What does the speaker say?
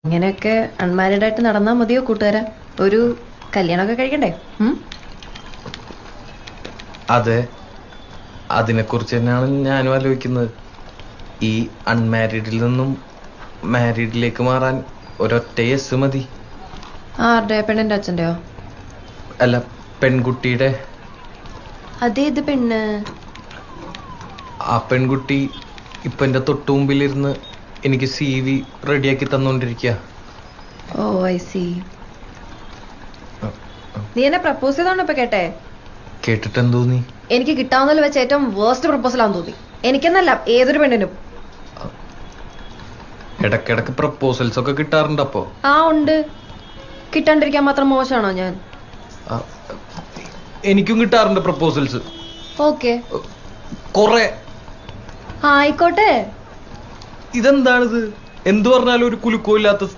ഇങ്ങനെയൊക്കെ അൺമാരീഡ് ആയിട്ട് നടന്നാൽ മതിയോ കൂട്ടുകാരാ? ഒരു കല്യാണമൊക്കെ കഴിക്കണ്ടേ? അതെ, അതിനെക്കുറിച്ച് തന്നെയാണ് ഞാനും ആലോചിക്കുന്നത്. ഈ അൺമാരീഡിൽ നിന്നും മാരീഡിലേക്ക് മാറാൻ ഒരൊറ്റ യെസ് മതി. ആരുടെ? പെണ്ണിന്റെ അച്ഛൻ്റെയോ? അല്ല, പെൺകുട്ടിയുടെ. അതേത് പെണ്ണ്? ആ പെൺകുട്ടി ഇപ്പൊ എന്റെ തൊട്ടു മുമ്പിലിരുന്ന് എനിക്ക് CV റെഡിയാക്കി തന്നോണ്ടിരിക്കുക. ഓ ഐ സി. നീ എന്നെ പ്രപ്പോസ് ചെയ്തോണ്ട് ഇപ്പൊ കേട്ടെ? കേട്ടിട്ടെന്ത് തോന്നി? എനിക്ക് കിട്ടാവുന്നതിൽ വെച്ച് ഏറ്റവും വേസ്റ്റ് പ്രപ്പോസൽ ആണെന്ന് തോന്നി. എനിക്കെന്നല്ല, ഏതൊരു പെണ്ണിനും. ഇടക്കിടക്ക് പ്രപ്പോസൽസ് ഒക്കെ കിട്ടാറുണ്ട്. അപ്പോ ആ ഉണ്ട്. കിട്ടാണ്ടിരിക്കാൻ മാത്രം മോശമാണോ ഞാൻ? എനിക്കും കിട്ടാറുണ്ട് പ്രപ്പോസൽസ്. ഓക്കെ, കൊറേ. ആയിക്കോട്ടെ. ഇതെന്താണിത്? എന്തു പറഞ്ഞാലും ഒരു കുലുക്കോ ഇല്ലാത്ത